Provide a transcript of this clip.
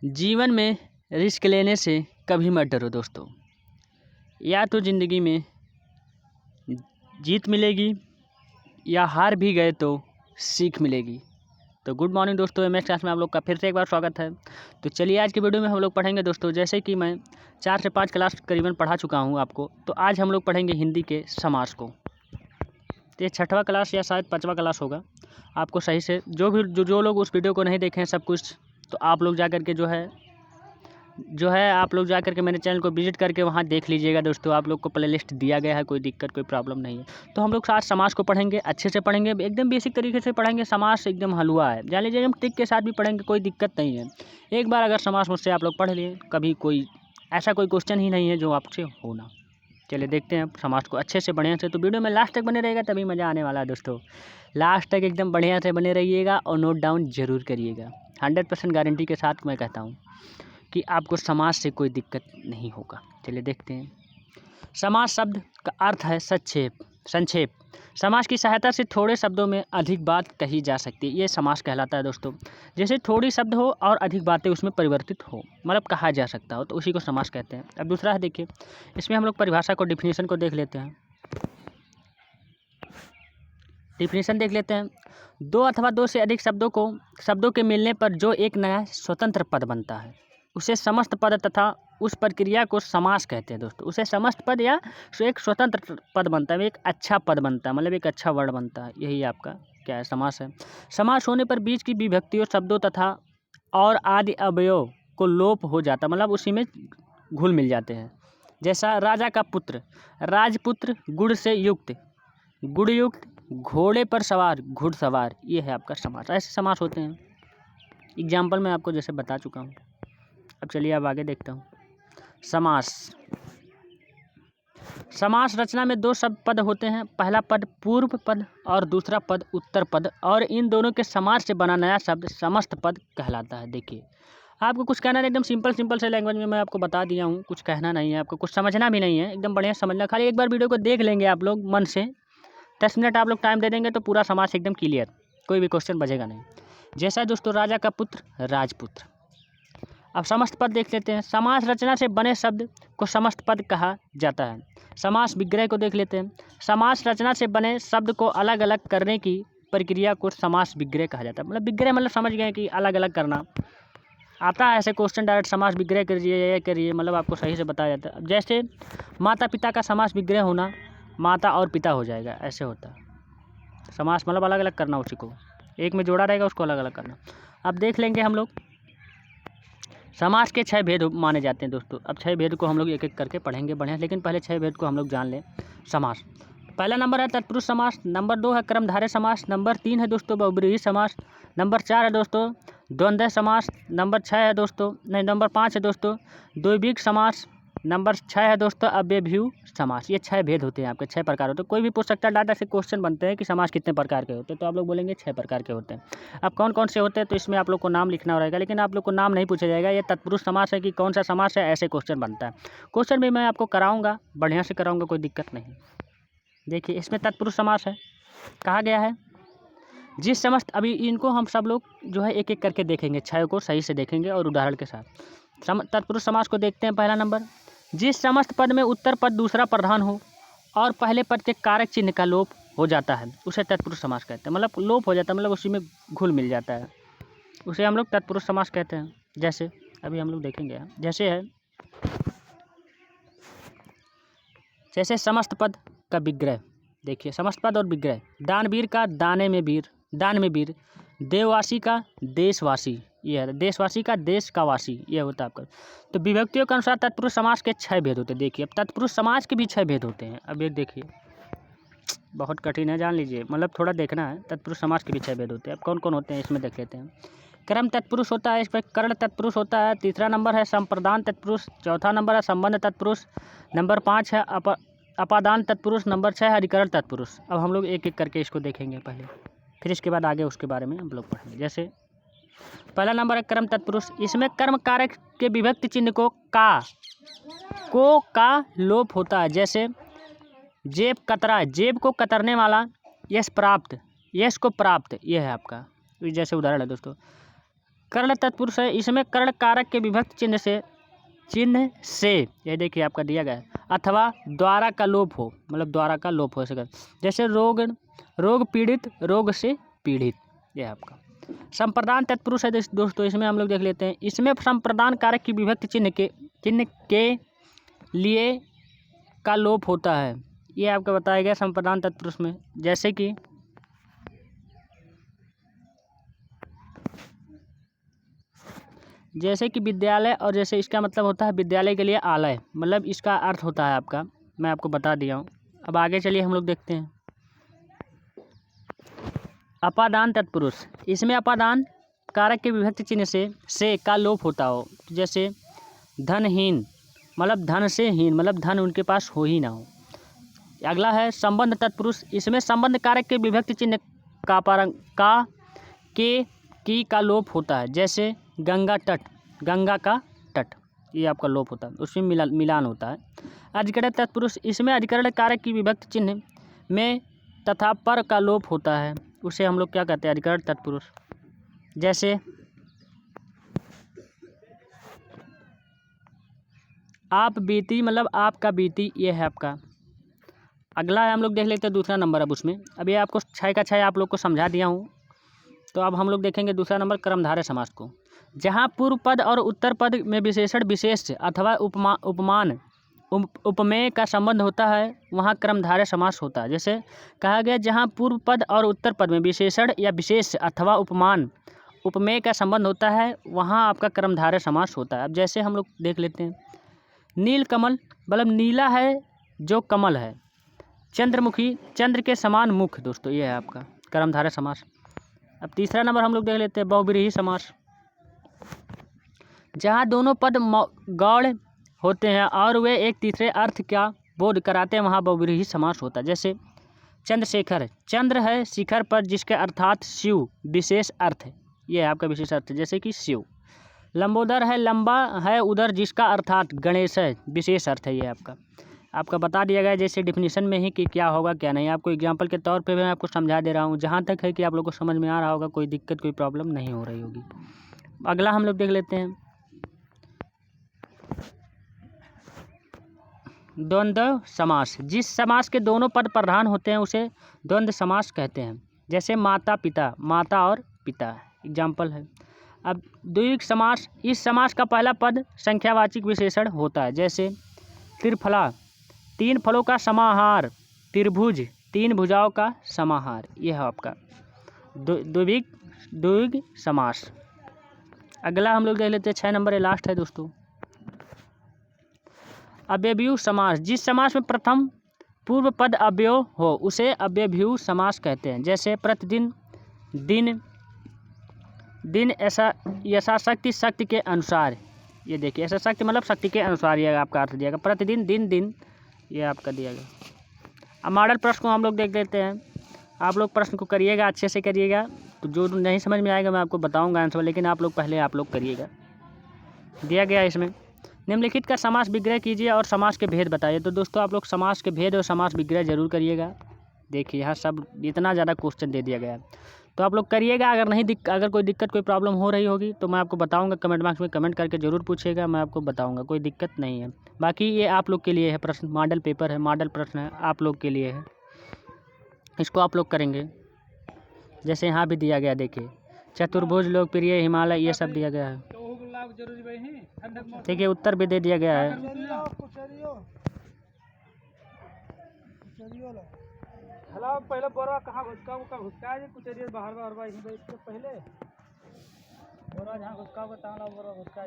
जीवन में रिस्क लेने से कभी मत डरो दोस्तों। या तो ज़िंदगी में जीत मिलेगी या हार भी गए तो सीख मिलेगी। तो गुड मॉर्निंग दोस्तों, एमएस क्लास में आप लोग का फिर से एक बार स्वागत है। तो चलिए आज की वीडियो में हम लोग पढ़ेंगे दोस्तों, जैसे कि मैं 4 से 5 क्लास करीबन पढ़ा चुका हूँ आपको। तो आज हम लोग पढ़ेंगे हिंदी के समास को। तो ये 6वां क्लास या शायद 5वां क्लास होगा। आपको सही से जो लोग उस वीडियो को नहीं देखें सब कुछ, तो आप लोग जा करके आप लोग जा करके मेरे चैनल को विजिट करके वहाँ देख लीजिएगा दोस्तों। आप लोग को प्लेलिस्ट दिया गया है, कोई दिक्कत कोई प्रॉब्लम नहीं है। तो हम लोग आज समास को पढ़ेंगे, अच्छे से पढ़ेंगे, एकदम बेसिक तरीके से पढ़ेंगे। समास एकदम हलवा है, जान लीजिए, हम ट्रिक के साथ भी पढ़ेंगे, कोई दिक्कत नहीं है। एक बार अगर समास मुझसे आप लोग पढ़ लिए, कभी कोई ऐसा कोई क्वेश्चन ही नहीं है जो आपसे हो ना। चलिए देखते हैं समास को अच्छे से बढ़िया से। तो वीडियो में लास्ट तक बने रहेगा, तभी मज़ा आने वाला है दोस्तों। लास्ट तक एकदम बढ़िया से बने रहिएगा और नोट डाउन ज़रूर करिएगा। 100% गारंटी के साथ मैं कहता हूँ कि आपको समास से कोई दिक्कत नहीं होगा। चलिए देखते हैं। समास शब्द का अर्थ है संक्षेप। समास की सहायता से थोड़े शब्दों में अधिक बात कही जा सकती है, ये समास कहलाता है दोस्तों। जैसे थोड़ी शब्द हो और अधिक बातें उसमें परिवर्तित हो, मतलब कहा जा सकता हो, तो उसी को समास कहते हैं। अब दूसरा है, देखिए इसमें हम लोग परिभाषा को, डिफिनीशन को देख लेते हैं। डिफिनीशन देख लेते हैं। दो अथवा दो से अधिक शब्दों के मिलने पर जो एक नया स्वतंत्र पद बनता है, उसे समस्त पद तथा उस प्रक्रिया को समास कहते हैं दोस्तों। उसे समस्त पद या एक स्वतंत्र पद बनता है, एक अच्छा पद बनता है, मतलब एक अच्छा वर्ड बनता है। यही आपका क्या है, समास है। समास होने पर बीच की विभक्तियों, शब्दों तथा और आदि अवयव को लोप हो जाता है, मतलब उसी में घुल मिल जाते हैं। जैसा राजा का पुत्र, राजपुत्र, गुड़ से युक्त, गुड़युक्त, घोड़े पर सवार, घुड़सवार, ये है आपका समास। ऐसे समास होते हैं। एग्जाम्पल मैं आपको जैसे बता चुका हूँ। अब चलिए अब आगे देखता हूँ। समास रचना में दो शब्द पद होते हैं। पहला पद पूर्व पद और दूसरा पद उत्तर पद, और इन दोनों के समास से बना नया शब्द समस्त पद कहलाता है। देखिए आपको कुछ कहना नहीं, एकदम सिंपल से लैंग्वेज में मैं आपको बता दिया हूँ। कुछ कहना नहीं है आपको, कुछ समझना भी नहीं है, एकदम बढ़िया समझना। खाली एक बार वीडियो को देख लेंगे आप लोग मन से, 10 मिनट आप लोग टाइम दे देंगे तो पूरा समास एकदम क्लियर, कोई भी क्वेश्चन बचेगा नहीं। जैसा दोस्तों राजा का पुत्र, राजपुत्र। अब समस्त पद देख लेते हैं। समास रचना से बने शब्द को समस्त पद कहा जाता है। समास विग्रह को देख लेते हैं। समास रचना से बने शब्द को अलग अलग करने की प्रक्रिया को समास विग्रह कहा जाता है। मतलब विग्रह मतलब समझ गए कि अलग अलग करना। आता है ऐसे क्वेश्चन डायरेक्ट, समास विग्रह करिए, ये करिए, मतलब आपको सही से बताया जाता है। जैसे माता पिता का समास विग्रह होना, माता और पिता हो जाएगा, ऐसे होता है। समास मतलब अलग अलग करना, उसी को एक में जोड़ा रहेगा उसको अलग अलग करना। अब देख लेंगे हम लोग। समास के 6 भेद माने जाते हैं दोस्तों। अब 6 भेद को हम लोग एक एक करके पढ़ेंगे बढ़िया, लेकिन पहले 6 भेद को हम लोग जान लें। समास पहला नंबर है तत्पुरुष समास, नंबर 2 है कर्मधारय समास, नंबर 3 है दोस्तों बहुब्रीहि समास, नंबर 4 है दोस्तों द्वंद्व समास, नंबर 6 है दोस्तों नंबर 5 है दोस्तों द्विविक समास, नंबर 6 है दोस्तों अव्ययभीव समास। ये 6 भेद होते हैं आपके, 6 प्रकार होते हैं। कोई भी पूछ सकता है, डाटा से क्वेश्चन बनते हैं कि समास कितने प्रकार के होते हैं, तो आप लोग बोलेंगे 6 प्रकार के होते हैं। अब कौन कौन से होते हैं, तो इसमें आप लोग को नाम लिखना रहेगा, लेकिन आप लोग को नाम नहीं पूछा जाएगा। ये तत्पुरुष समास है कि कौन सा समास है, ऐसे क्वेश्चन बनता है। क्वेश्चन भी मैं आपको कराऊंगा, बढ़िया से कराऊंगा, कोई दिक्कत नहीं। देखिए इसमें तत्पुरुष समास है, कहा गया है जिस समस्त, अभी इनको हम सब लोग जो है एक एक करके देखेंगे, 6 को सही से देखेंगे और उदाहरण के साथ। तत्पुरुष समास को देखते हैं। पहला नंबर, जिस समस्त पद में उत्तर पद दूसरा प्रधान हो और पहले पद के कारक चिन्ह का लोप हो जाता है, उसे तत्पुरुष समास कहते हैं। मतलब लोप हो जाता है, मतलब उसी में घुल मिल जाता है, उसे हम लोग तत्पुरुष समास कहते हैं। जैसे अभी हम लोग देखेंगे, जैसे समस्त पद का विग्रह। देखिए समस्त पद और विग्रह, दानवीर का दान में वीर, देववासी का देशवासी, ये है देशवासी का देश का वासी, ये होता है आपका। तो विभक्तियों के अनुसार तत्पुरुष समास के 6 भेद होते हैं। देखिए अब तत्पुरुष समास के भी 6 भेद होते हैं। अब ये देखिए बहुत कठिन है, जान लीजिए, मतलब थोड़ा देखना है। तत्पुरुष समास के भी 6 भेद होते हैं। अब कौन कौन होते हैं इसमें देख लेते हैं। क्रम तत्पुरुष होता है, इस पर कर्ण तत्पुरुष होता है। तीसरा नंबर है संप्रदान तत्पुरुष, चौथा नंबर है संबंध तत्पुरुष, नंबर 5 है अपादान तत्पुरुष, नंबर 6 है अधिकरण तत्पुरुष। अब हम लोग एक एक करके इसको देखेंगे पहले, फिर इसके बाद आगे उसके बारे में हम लोग पढ़ेंगे। जैसे पहला नंबर है कर्म तत्पुरुष, इसमें कर्म कारक के विभक्ति चिन्ह को का लोप होता है। जैसे जेब कतरा, जेब को कतरने वाला, यश को प्राप्त, ये है आपका। जैसे उदाहरण है दोस्तों, कर्ण तत्पुरुष है, इसमें कर्ण कारक के विभक्त चिन्ह से ये देखिए आपका दिया गया है, अथवा द्वारा का लोप हो, मतलब द्वारा का लोप हो सके, जैसे रोग पीड़ित, रोग से पीड़ित। ये आपका संप्रदान तत्पुरुष है दोस्तों, इसमें हम लोग देख लेते हैं। इसमें संप्रदान कारक की विभक्त चिन्ह के लिए का लोप होता है। ये आपका बताया गया संप्रदान तत्पुरुष में, जैसे कि विद्यालय, और जैसे इसका मतलब होता है विद्यालय के लिए आलय, मतलब इसका अर्थ होता है आपका, मैं आपको बता दिया हूँ। अब आगे चलिए हम लोग देखते हैं अपादान तत्पुरुष। इसमें अपादान कारक के विभक्त चिन्ह से का लोप होता हो, जैसे धनहीन, मतलब धन से हीन, मतलब धन उनके पास हो ही ना हो। अगला है संबंध तत्पुरुष। इसमें संबंध कारक के विभक्त चिन्ह का लोप होता है, जैसे गंगा तट, गंगा का तट, ये आपका लोप होता है, उसमें मिलान होता है। अधिकरण तत्पुरुष। इसमें अधिकरण कारक की विभक्त चिन्ह में तथा पर का लोप होता है, उसे हम लोग क्या कहते हैं, अधिकरण तत्पुरुष। जैसे आप बीती, मतलब आपका बीती, ये है आपका। अगला है हम लोग देख लेते हैं दूसरा नंबर। अब उसमें अब ये आपको 6 का 6 आप लोग को समझा दिया हूँ, तो अब हम लोग देखेंगे दूसरा नंबर कर्मधारय समास को। जहाँ पूर्व पद और उत्तर पद में विशेषण विशेष अथवा उपमान उपमेय का संबंध होता है, वहाँ कर्मधारय समास होता है। जैसे कहा गया जहाँ पूर्व पद और उत्तर पद में विशेषण या विशेष अथवा उपमान उपमेय का संबंध होता है, वहाँ आपका कर्मधारय समास होता है। अब जैसे हम लोग देख लेते हैं नील कमल, मतलब नीला है जो कमल है, चंद्रमुखी, चंद्र के समान मुख, दोस्तों ये है आपका कर्मधारय समास। अब तीसरा नंबर हम लोग देख लेते हैं बहुब्रीहि समास। जहाँ दोनों पद गौड़ होते हैं और वे एक तीसरे अर्थ का बोध कराते हैं, वहाँ बहुब्रीहि समास होता है। जैसे चंद्रशेखर, चंद्र है शिखर पर जिसके अर्थात शिव विशेष अर्थ है, ये है आपका विशेष अर्थ है, जैसे कि शिव। लंबोदर है, लंबा है उदर जिसका अर्थात गणेश है, विशेष अर्थ है, ये आपका बता दिया गया जैसे डिफिनीशन में ही कि क्या होगा क्या नहीं। आपको एग्जांपल के तौर पे मैं आपको समझा दे रहा हूँ, जहाँ तक है कि आप लोग को समझ में आ रहा होगा, कोई दिक्कत कोई प्रॉब्लम नहीं हो रही होगी। अगला हम लोग देख लेते हैं द्वंद्व समास। जिस समास के दोनों पद प्रधान होते हैं उसे द्वंद्व समास कहते हैं। जैसे माता पिता, माता और पिता एग्जाम्पल है। अब द्विविध समास, इस समास का पहला पद संख्यावाचक विशेषण होता है। जैसे त्रिफला, 3 फलों का समाहार, त्रिभुज, 3 भुजाओं का समाहार, यह है आपका द्विविध समास। अगला हम लोग देख लेते हैं 6 नंबर, ये लास्ट है दोस्तों अव्ययभू समास। जिस समास में प्रथम पूर्व पद अव्यय हो उसे अव्ययभू समास कहते हैं। जैसे प्रतिदिन, दिन, दिन ऐसा यथाशक्ति, शक्ति के अनुसार, ये देखिए ऐसा शक्ति मतलब शक्ति के अनुसार, ये आपका अर्थ दिया गया। प्रतिदिन, दिन, दिन, ये आपका दिया गया। अब मॉडल प्रश्न को हम लोग देख लेते हैं। आप लोग प्रश्न को करिएगा, अच्छे से करिएगा, तो जो नहीं समझ में आएगा मैं आपको बताऊंगा आंसर, लेकिन आप लोग पहले आप लोग करिएगा। दिया गया इसमें निम्नलिखित का समास विग्रह कीजिए और समास के भेद बताइए। तो दोस्तों आप लोग समास के भेद और समास विग्रह जरूर करिएगा। देखिए यहाँ सब इतना ज़्यादा क्वेश्चन दे दिया गया है, तो आप लोग करिएगा। अगर कोई दिक्कत कोई प्रॉब्लम हो रही होगी तो मैं आपको बताऊंगा, कमेंट बॉक्स में कमेंट करके ज़रूर पूछिएगा, मैं आपको बताऊंगा, कोई दिक्कत नहीं है। बाकी ये आप लोग के लिए है प्रश्न, मॉडल पेपर है, मॉडल प्रश्न है, आप लोग के लिए है, इसको आप लोग करेंगे। जैसे यहाँ भी दिया गया, देखिए चतुर्भुज, लोकप्रिय, हिमालय, ये सब दिया गया है। ठीक है, उत्तर भी दे दिया गया है। हला पहले बोरा कहाँ घुसका है कुछ एरिया बाहर पहले बोरा जहाँ घुसका होगा बोरा घुसका